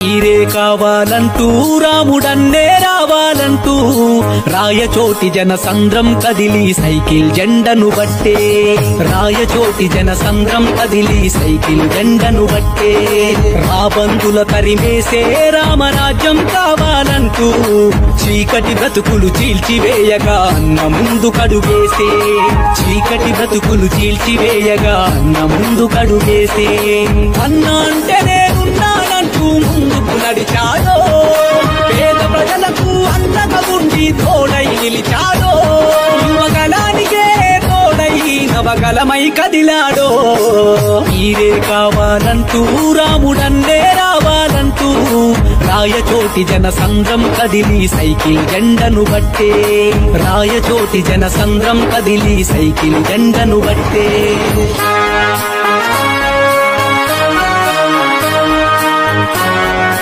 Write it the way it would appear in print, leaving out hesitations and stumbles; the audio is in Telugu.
ఈరే కావాలంటూ రాముడన్నే రావాలంటూ రాయచోటి జనసంద్రం కదిలి సైకిల్ జెండను బట్టే రాయచోటి జనసంద్రం కదిలి సైకిల్ జెండను బట్టే రాబందుల తరిమేసే రామరాజ్యం కావాలంటూ చీకటి బ్రతుకులు చీల్చివేయగా అన్న ముందు కడుగేసే చీకటి బ్రతుకులు చీల్చివేయగా అన్న ముందు కడుగేసే అన్న అంటే నేనున్నానంటూ ముందుకు నడిచాడో పేద ప్రజలకు అన్నగా ఉండి తోడై నిలిచాడో యువగలానికే తోడై నవగలమై కదిలాడో ఈరే కావాలంటూ రాముడన్నే రావాలంటూ రాయచోటి జనసంద్రం కదిలి సైకిల్ జెండను బట్టే రాయచోటి జనసంద్రం కదిలి సైకిల్ జెండను బట్టే